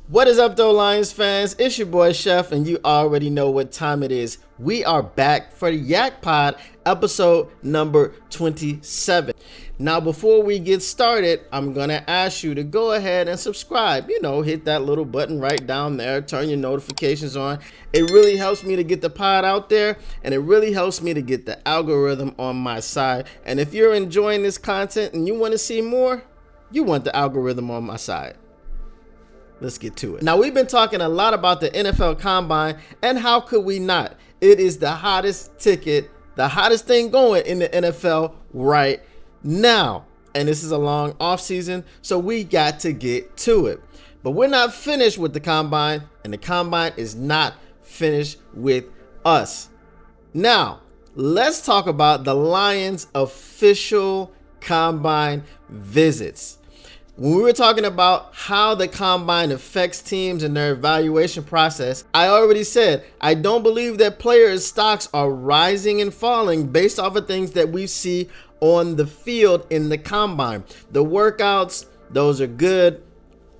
What is up though, Lions fans? It's your boy Chef, and you already know what time it is. We are back for the YAK Pod, episode number 27. Now, before we get started, I'm gonna ask you to go ahead and subscribe. Hit that little button right down there, turn your notifications on. It really helps me to get the pod out there, and it really helps me to get the algorithm on my side. And if you're enjoying this content and you want to see more, you want the algorithm on my side. Let's get to it. Now, we've been talking a lot about the NFL Combine, and how could we not? It is the hottest ticket, the hottest thing going in the NFL right now. And this is a long offseason, so we got to get to it. But we're not finished with the Combine, and the Combine is not finished with us. Now, let's talk about the Lions' official Combine visits. When we were talking about how the Combine affects teams and their evaluation process, I already said I don't believe that players' stocks are rising and falling based off of things that we see on the field in the Combine. The workouts, those are good.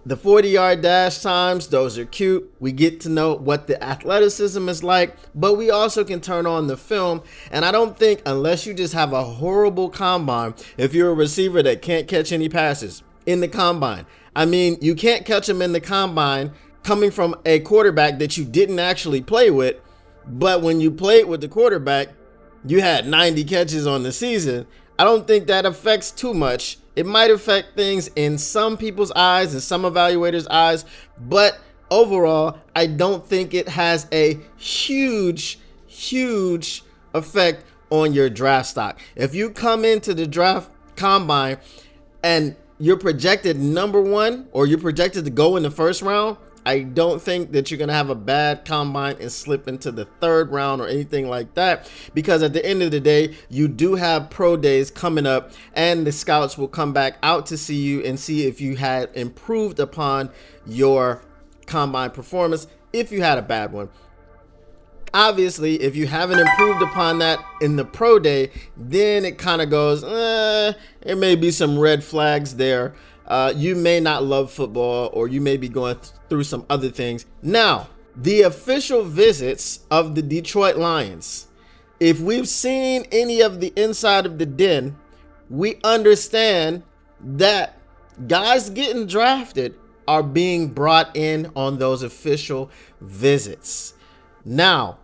The 40-yard dash times, those are cute. We get to know what the athleticism is like, but we also can turn on the film. And I don't think, unless you just have a horrible Combine, if you're a receiver that can't catch any passes in the Combine. I mean, you can't catch them in the Combine coming from a quarterback that you didn't actually play with, but when you played with the quarterback, you had 90 catches on the season. I don't think that affects too much. It might affect things in some people's eyes and some evaluators' eyes, but overall, I don't think it has a huge effect on your draft stock. If you come into the draft Combine and you're projected number one, or you're projected to go in the first round, I don't think that you're going to have a bad Combine and slip into the third round or anything like that, because at the end of the day, you do have pro days coming up, and the scouts will come back out to see you and see if you had improved upon your Combine performance if you had a bad one. Obviously, if you haven't improved upon that in the pro day, then it kind of goes, there may be some red flags there. You may not love football, or you may be going through some other things. Now, the official visits of the Detroit Lions. If we've seen any of the inside of the den, we understand that guys getting drafted are being brought in on those official visits. Now,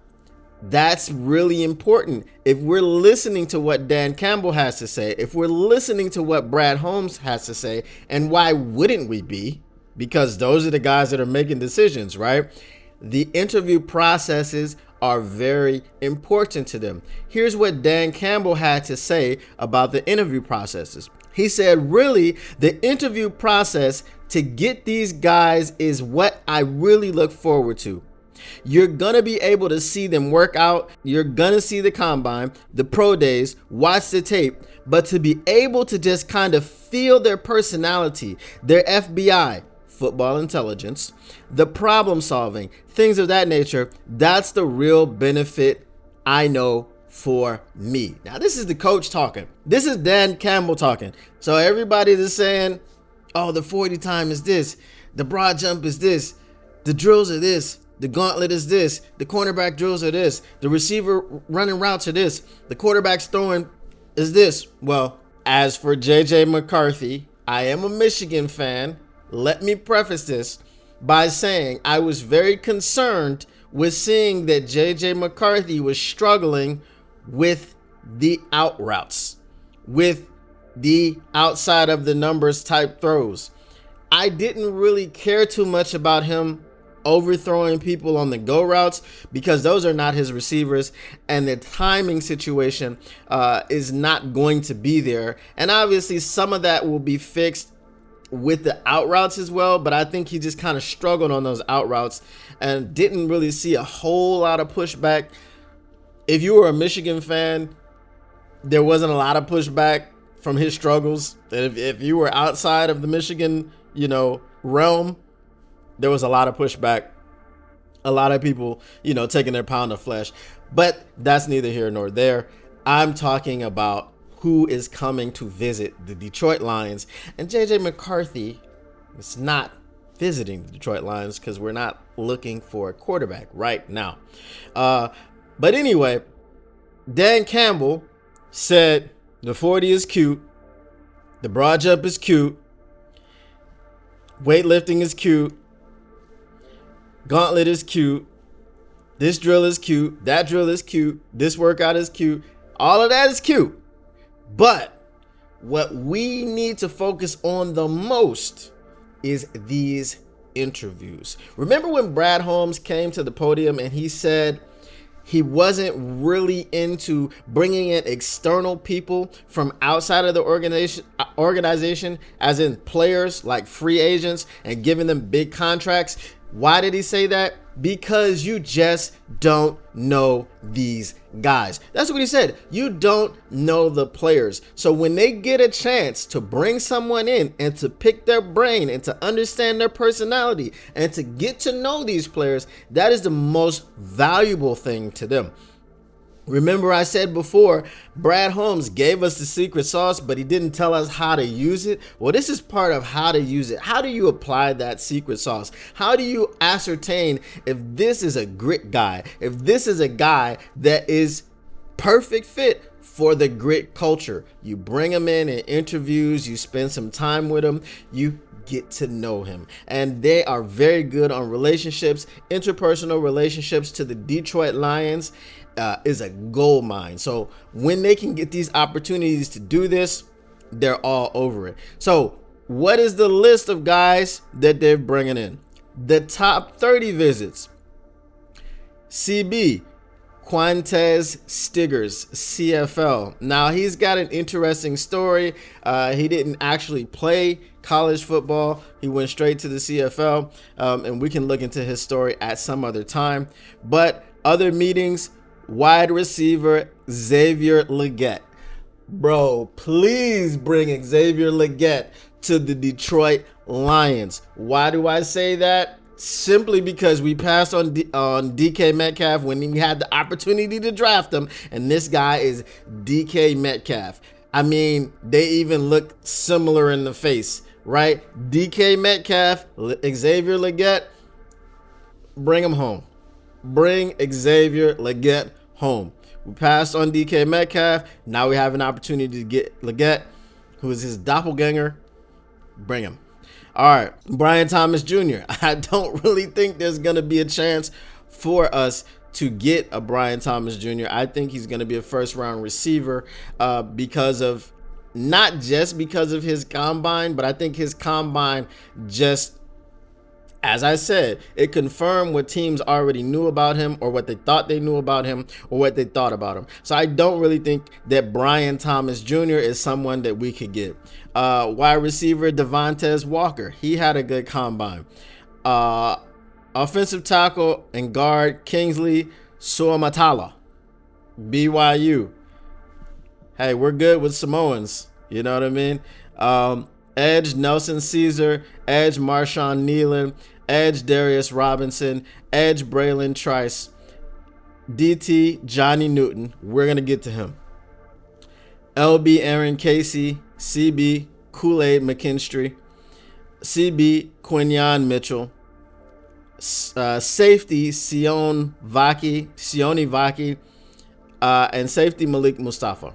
that's really important. If we're listening to what Dan Campbell has to say, if we're listening to what Brad Holmes has to say, and why wouldn't we be? Because those are the guys that are making decisions, right? The interview processes are very important to them. Here's what Dan Campbell had to say about the interview processes. He said, really, the interview process to get these guys is what I really look forward to. You're going to be able to see them work out. You're going to see the Combine, the pro days, watch the tape. But to be able to just kind of feel their personality, their FBI, football intelligence, the problem solving, things of that nature, that's the real benefit I know for me. Now, this is the coach talking. This is Dan Campbell talking. So everybody that's saying, oh, the 40 time is this, the broad jump is this, the drills are this, the gauntlet is this, the cornerback drills are this, the receiver running routes are this, the quarterback's throwing is this. Well, as for JJ McCarthy, I am a Michigan fan. Let me preface this by saying I was very concerned with seeing that JJ McCarthy was struggling with the out routes, with the outside of the numbers type throws. I didn't really care too much about him overthrowing people on the go routes, because those are not his receivers, and the timing situation is not going to be there. And obviously some of that will be fixed with the out routes as well, but I think he just kind of struggled on those out routes and didn't really see a whole lot of pushback. If you were a Michigan fan, there wasn't a lot of pushback from his struggles. If you were outside of the Michigan, realm, there was a lot of pushback, a lot of people, taking their pound of flesh. But that's neither here nor there. I'm talking about who is coming to visit the Detroit Lions. And JJ McCarthy is not visiting the Detroit Lions because we're not looking for a quarterback right now. But anyway, Dan Campbell said the 40 is cute, the broad jump is cute, weightlifting is cute, gauntlet is cute, this drill is cute, that drill is cute, this workout is cute, all of that is cute. But what we need to focus on the most is these interviews. Remember when Brad Holmes came to the podium and he said he wasn't really into bringing in external people from outside of the organization, as in players like free agents, and giving them big contracts? Why did he say that? Because you just don't know these guys. That's what he said. You don't know the players. So when they get a chance to bring someone in and to pick their brain and to understand their personality and to get to know these players, that is the most valuable thing to them. Remember, I said before, Brad Holmes gave us the secret sauce, but he didn't tell us how to use it. Well, this is part of how to use it. How do you apply that secret sauce? How do you ascertain if this is a grit guy, if this is a guy that is perfect fit for the grit culture? You bring him in interviews, you spend some time with him, you get to know him. And they are very good on relationships, interpersonal relationships. To the Detroit Lions is a gold mine. So when they can get these opportunities to do this, they're all over it. So what is the list of guys that they're bringing in? The top 30 visits. CB, Quantez Stiggers, CFL. Now, he's got an interesting story. He didn't actually play college football. He went straight to the CFL, and we can look into his story at some other time. But other meetings, wide receiver Xavier Legette. Bro, please bring Xavier Legette to the Detroit Lions. Why do I say that? Simply because we passed on DK Metcalf when we had the opportunity to draft him, and this guy is DK Metcalf. I mean, they even look similar in the face, right? DK Metcalf, Xavier Legette, bring him home. Bring Xavier Legette home. We passed on DK Metcalf. Now we have an opportunity to get Legette, who is his doppelganger. Bring him. All right, Brian Thomas Jr. I don't really think there's going to be a chance for us to get a Brian Thomas Jr. I think he's going to be a first-round receiver because of, not just because of his combine, but I think his combine just, as I said, it confirmed what teams already knew about him, or what they thought they knew about him, or what they thought about him. So I don't really think that Brian Thomas Jr. is someone that we could get. Wide receiver Devontae Walker, he had a good combine. Offensive tackle and guard Kingsley Suamatala, BYU. Hey, we're good with Samoans. You know what I mean? Edge Nelson Caesar, edge Marshawn Nealon, edge Darius Robinson, edge Braylon Trice, DT Johnny Newton. We're going to get to him. LB Aaron Casey, CB Kool-Aid McKinstry, CB Quinyon Mitchell, safety Sione Vaki, and safety Malik Mustafa.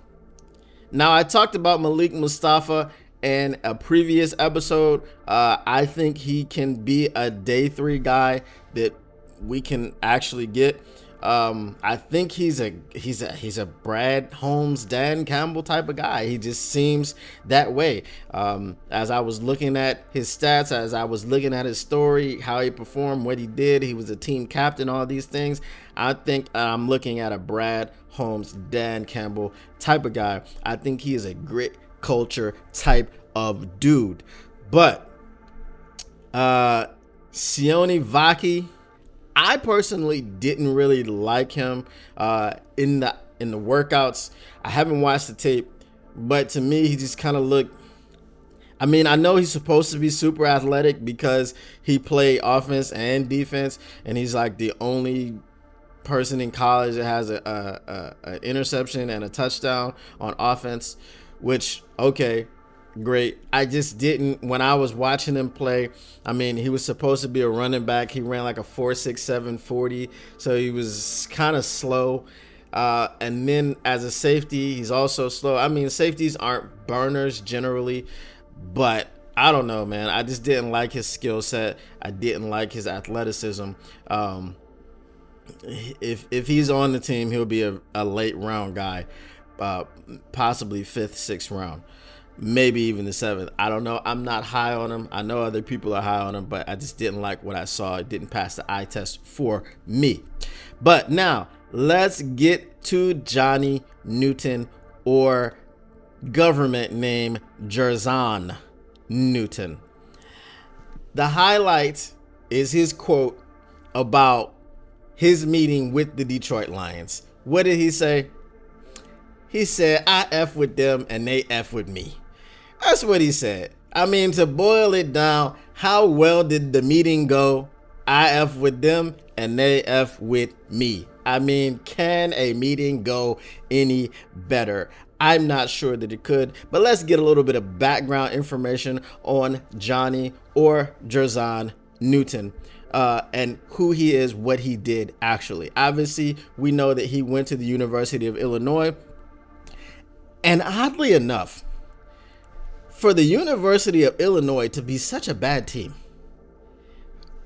Now, I talked about Malik Mustafa in a previous episode. I think he can be a day 3 guy that we can actually get. I think he's a Brad Holmes, Dan Campbell type of guy. He just seems that way. As I was looking at his stats, as I was looking at his story, how he performed, what he did, he was a team captain, all these things. I think I'm looking at a Brad Holmes, Dan Campbell type of guy. I think he is a grit culture type of dude. But Sione Vaki, I personally didn't really like him in the workouts. I haven't watched the tape, but to me, he just kind of looked. I mean, I know he's supposed to be super athletic because he played offense and defense, and he's like the only person in college that has an interception and a touchdown on offense. Which, okay, great. I just didn't, when I was watching him play, I mean, he was supposed to be a running back. He ran like a 4.67 40, so he was kind of slow. And then as a safety, he's also slow. I mean, safeties aren't burners generally, but I don't know, man. I just didn't like his skill set. I didn't like his athleticism. If he's on the team, he'll be a late round guy, possibly 5th, 6th round, maybe even the 7th. I don't know. I'm not high on him. I know other people are high on him, but I just didn't like what I saw. It didn't pass the eye test for me. But now let's get to Johnny Newton, or government name Jerzon Newton. The highlight is his quote about his meeting with the Detroit Lions. What did he say? He said, I F with them and they F with me. That's what he said. I mean, to boil it down, how well did the meeting go? I F with them and they F with me. I mean, can a meeting go any better? I'm not sure that it could, but let's get a little bit of background information on Johnny, or Jerzon Newton, and who he is, what he did actually. Obviously, we know that he went to the University of Illinois, and oddly enough, for the University of Illinois to be such a bad team,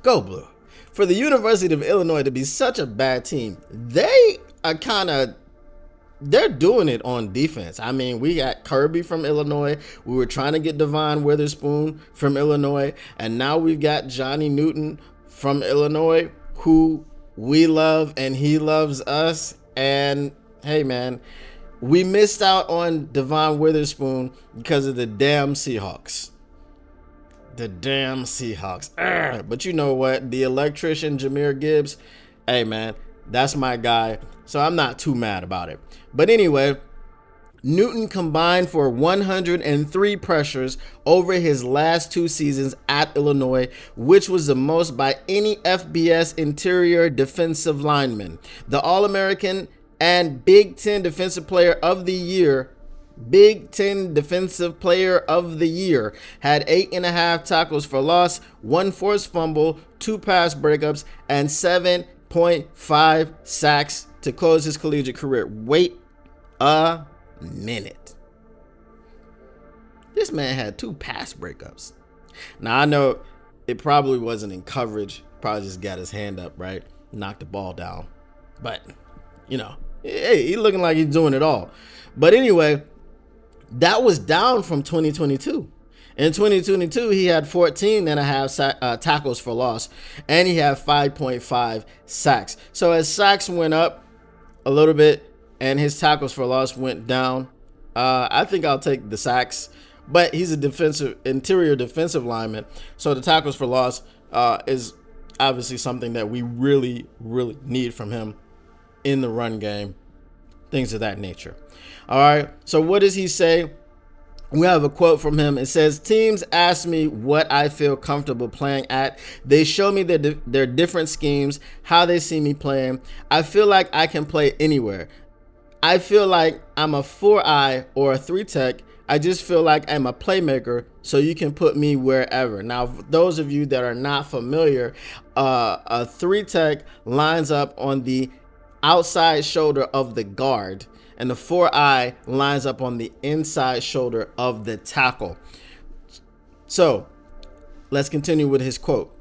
go Blue. For the University of Illinois to be such a bad team, they are they're doing it on defense. I mean, we got Kirby from Illinois. We were trying to get Devon Witherspoon from Illinois. And now we've got Johnny Newton from Illinois, who we love and he loves us. And hey, man, we missed out on Devon Witherspoon because of the damn Seahawks. The damn Seahawks. But you know what? The electrician, Jahmyr Gibbs, hey, man, that's my guy. So I'm not too mad about it. But anyway, Newton combined for 103 pressures over his last 2 seasons at Illinois, which was the most by any FBS interior defensive lineman. The All-American and Big Ten Defensive Player of the Year, Big Ten Defensive Player of the Year, had 8.5 tackles for loss, 1 forced fumble, 2 pass breakups, and 7.5 sacks to close his collegiate career. Wait a minute. This man had 2 pass breakups. Now, I know it probably wasn't in coverage. Probably just got his hand up, right? Knocked the ball down. But, you know, hey, he's looking like he's doing it all. But anyway, that was down from 2022. In 2022, he had 14.5 tackles for loss, and he had 5.5 sacks. So as sacks went up a little bit and his tackles for loss went down, I think I'll take the sacks. But he's a interior defensive lineman, so the tackles for loss is obviously something that we really, really need from him in the run game, things of that nature. All right, so what does he say? We have a quote from him. It says, teams ask me what I feel comfortable playing at. They show me their different schemes, how they see me playing. I feel like I can play anywhere. I feel like I'm a 4-eye or a 3-tech. I just feel like I'm a playmaker, so you can put me wherever. Now, those of you that are not familiar, a 3-tech lines up on the outside shoulder of the guard, and the 4-eye lines up on the inside shoulder of the tackle. So let's continue with his quote.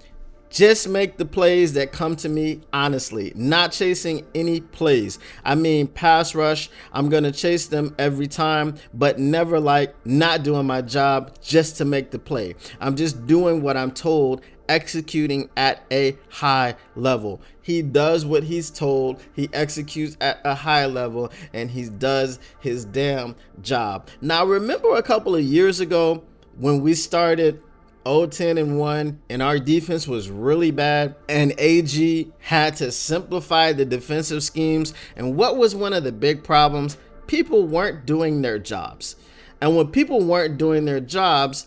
Just make the plays that come to me honestly, not chasing any plays. I mean, pass rush, I'm going to chase them every time, but never like not doing my job just to make the play. I'm just doing what I'm told, executing at a high level. He does what he's told, he executes at a high level, and he does his damn job. Now, remember a couple of years ago when we started 0-10-1 and our defense was really bad, and AG had to simplify the defensive schemes? And what was one of the big problems? People weren't doing their jobs. And when people weren't doing their jobs,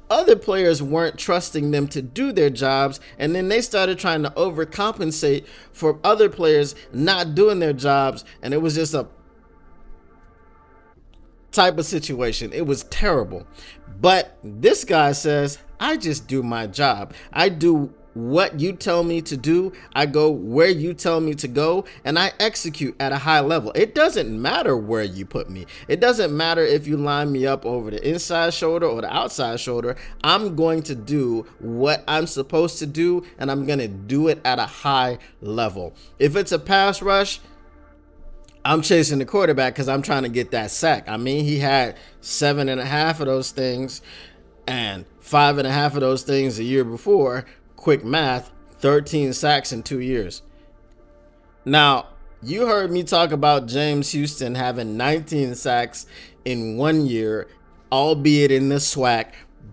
other players weren't trusting them to do their jobs, and then they started trying to overcompensate for other players not doing their jobs, and it was just type of situation. It was terrible. But this guy says, I just do my job. I do what you tell me to do. I go where you tell me to go, and I execute at a high level. It doesn't matter where you put me. It doesn't matter if you line me up over the inside shoulder or the outside shoulder. I'm going to do what I'm supposed to do, and I'm going to do it at a high level. If it's a pass rush, I'm chasing the quarterback because I'm trying to get that sack. I mean, he had 7.5 of those things and 5.5 of those things a year before. Quick math, 13 sacks in 2 years. Now, you heard me talk about James Houston having 19 sacks in 1 year, albeit in the SWAC,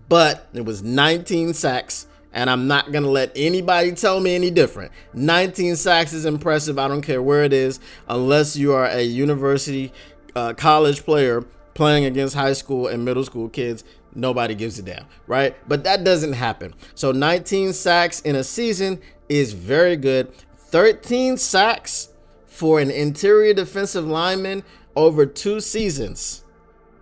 but it was 19 sacks, and I'm not going to let anybody tell me any different. 19 sacks is impressive. I don't care where it is, unless you are a university, college player playing against high school and middle school kids. Nobody gives a damn, right? But that doesn't happen. So 19 sacks in a season is very good. 13 sacks for an interior defensive lineman over 2 seasons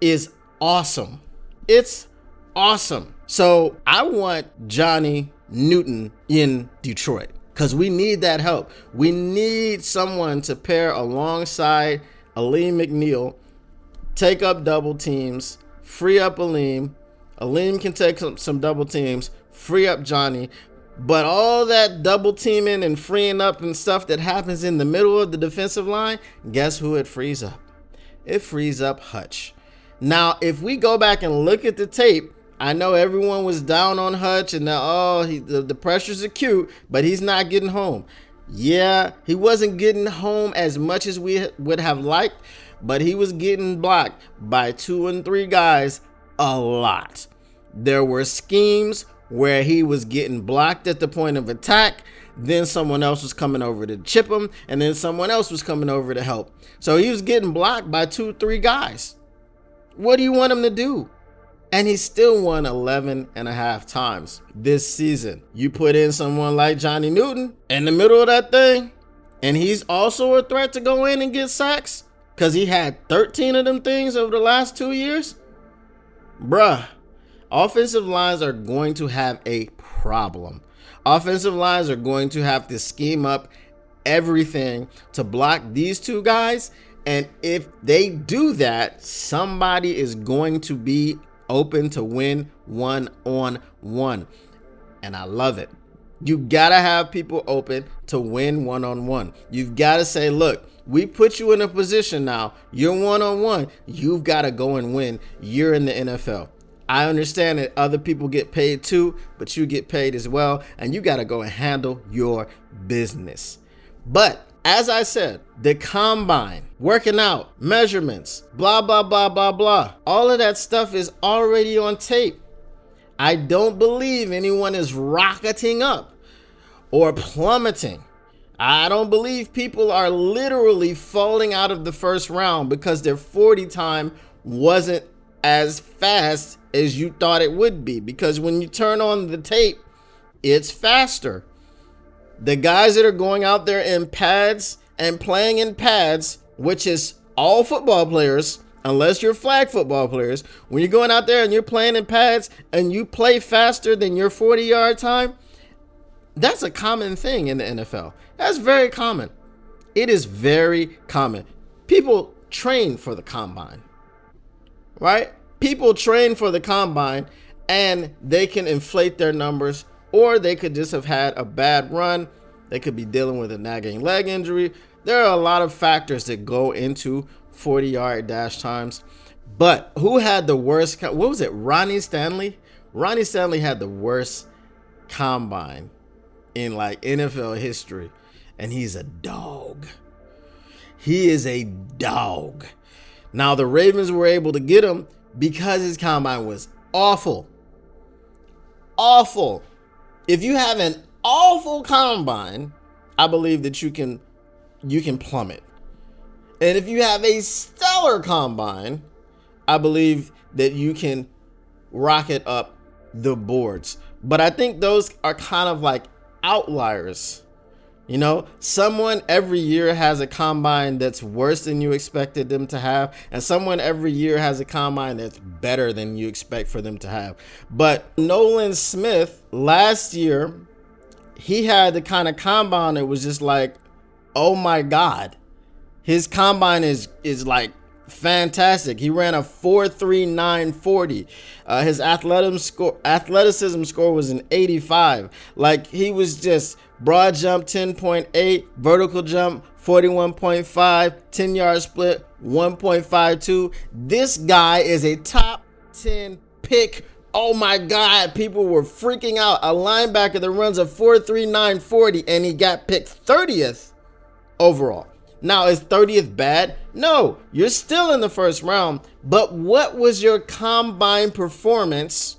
is awesome. It's awesome. So I want Johnny Newton in Detroit because we need that help. We need someone to pair alongside Aleem McNeil, take up double teams, free up Aleem. Aleem can take some double teams, free up Johnny, but all that double teaming and freeing up and stuff that happens in the middle of the defensive line, guess who it frees up? It frees up Hutch. Now, if we go back and look at the tape, I know everyone was down on Hutch and the pressure's acute, but he's not getting home. Yeah, he wasn't getting home as much as we would have liked, but he was getting blocked by 2 and 3 guys a lot. There were schemes where he was getting blocked at the point of attack, then someone else was coming over to chip him, and then someone else was coming over to help. So he was getting blocked by 2-3 guys. What do you want him to do? And he still won 11.5 times this season. You put in someone like Johnny Newton in the middle of that thing, and he's also a threat to go in and get sacks because he had 13 of them things over the last 2 years. Bruh, offensive lines are going to have a problem. Offensive lines are going to have to scheme up everything to block these 2 guys. And if they do that, somebody is going to be open to win 1-on-1. And I love it. You gotta have people open to win 1-on-1. You've got to say, look, we put you in a position now. You're 1-on-1. You've got to go and win. You're in the NFL. I understand that other people get paid too, but you get paid as well. And you got to go and handle your business. But as I said, the combine, working out, measurements, blah, blah, blah, blah, blah. All of that stuff is already on tape. I don't believe anyone is rocketing up or plummeting. I don't believe people are literally falling out of the first round because their 40 time wasn't as fast as you thought it would be. Because when you turn on the tape, it's faster. The guys that are going out there in pads and playing in pads, which is all football players, unless you're flag football players, when you're going out there and you're playing in pads and you play faster than your 40-yard time, that's a common thing in the NFL. That's very common. It is very common. People train for the combine, right? People train for the combine and they can inflate their numbers, or they could just have had a bad run. They could be dealing with a nagging leg injury. There are a lot of factors that go into 40-yard dash times. But who had the worst? What was it? Ronnie Stanley? Ronnie Stanley had the worst combine in like NFL history. And he's a dog. He is a dog. Now the Ravens were able to get him because his combine was awful. Awful. If you have an awful combine, I believe that you can plummet. And if you have a stellar combine, I believe that you can rocket up the boards. But I think those are kind of like outliers You know, someone every year has a combine that's worse than you expected them to have, and someone every year has a combine that's better than you expect for them to have. But Nolan Smith last year, he had the kind of combine that was just like, oh my God, his combine is like fantastic. He ran a 4.3940. His athleticism score was an 85. Like, he was just broad jump 10.8, vertical jump 41.5, 10-yard split 1.52. This guy is a top 10 pick. Oh my God, people were freaking out. A linebacker that runs a 4.3940 and he got picked 30th overall. Now, is 30th bad? No, you're still in the first round. But what was your combine performance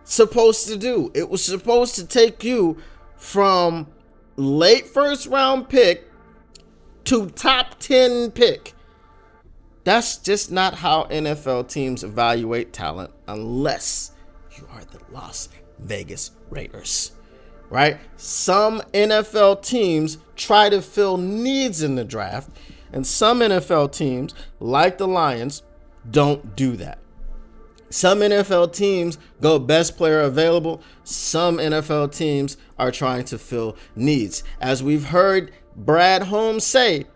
supposed to do? It was supposed to take you from late first round pick to top 10 pick. That's just not how NFL teams evaluate talent unless you are the Las Vegas Raiders. Right? Some NFL teams try to fill needs in the draft, and some NFL teams, like the Lions, don't do that. Some NFL teams go best player available. Some NFL teams are trying to fill needs. As we've heard Brad Holmes say,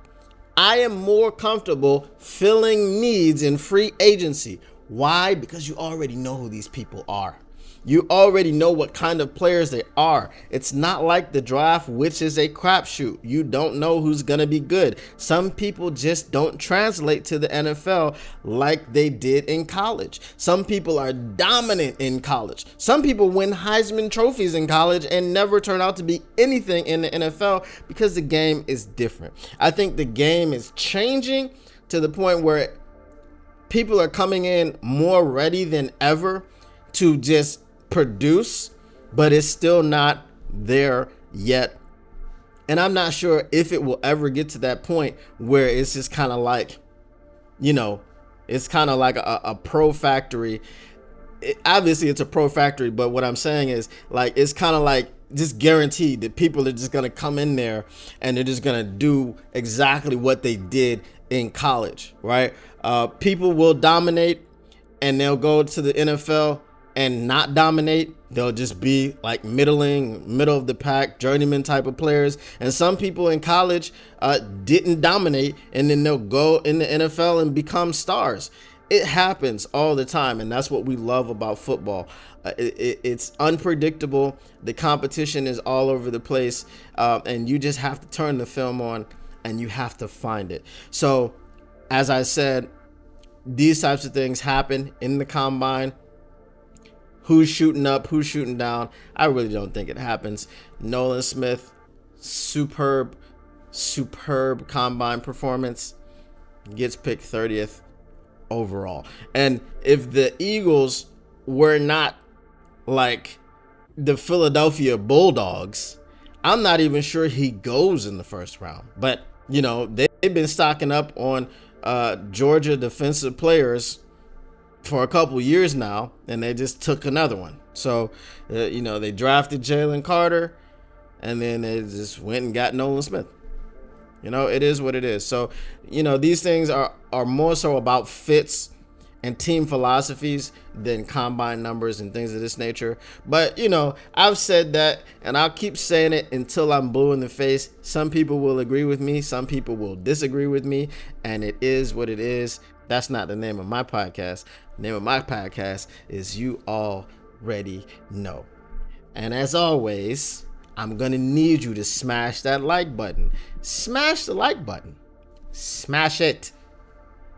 I am more comfortable filling needs in free agency. Why? Because you already know who these people are. You already know what kind of players they are. It's not like the draft, which is a crapshoot. You don't know who's going to be good. Some people just don't translate to the NFL like they did in college. Some people are dominant in college. Some people win Heisman trophies in college and never turn out to be anything in the NFL because the game is different. I think the game is changing to the point where people are coming in more ready than ever to just produce, but it's still not there yet. And I'm not sure if it will ever get to that point where it's just kind of like, you know, it's kind of like a pro factory. Obviously it's a pro factory, but what I'm saying is, like, it's kind of like just guaranteed that people are just going to come in there and they're just going to do exactly what they did in college, right? People will dominate and they'll go to the NFL and not dominate. They'll just be like middle of the pack, journeyman type of players. And some people in college didn't dominate, and then they'll go in the NFL and become stars. It happens all the time, and that's what we love about football. It's unpredictable. The competition is all over the place, and you just have to turn the film on, and you have to find it. So, as I said, these types of things happen in the combine. Who's shooting up, who's shooting down? I really don't think it happens. Nolan Smith, superb combine performance, gets picked 30th overall. And if the Eagles were not like the Philadelphia Bulldogs, I'm not even sure he goes in the first round. But, you know, they've been stocking up on Georgia defensive players for a couple years now, and they just took another one. So, you know, they drafted Jalen Carter, and then they just went and got Nolan Smith. You know, it is what it is. So, you know, these things are more so about fits and team philosophies than combine numbers and things of this nature. But, you know, I've said that, and I'll keep saying it until I'm blue in the face. Some people will agree with me. Some people will disagree with me, and it is what it is. That's not the name of my podcast. The name of my podcast is You Already Know. And as always, I'm going to need you to smash that like button. Smash the like button. Smash it.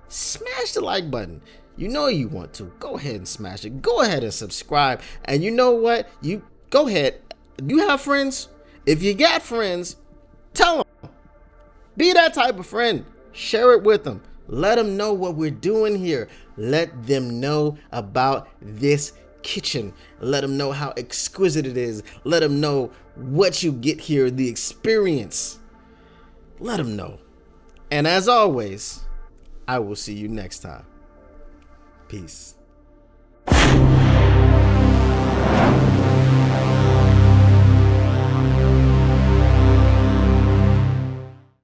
Smash the like button. You know you want to. Go ahead and smash it. Go ahead and subscribe. And you know what? You go ahead. You have friends? If you got friends, tell them. Be that type of friend. Share it with them. Let them know what we're doing here. Let them know about this kitchen. Let them know how exquisite it is. Let them know what you get here, the experience. Let them know. And as always, I will see you next time. Peace.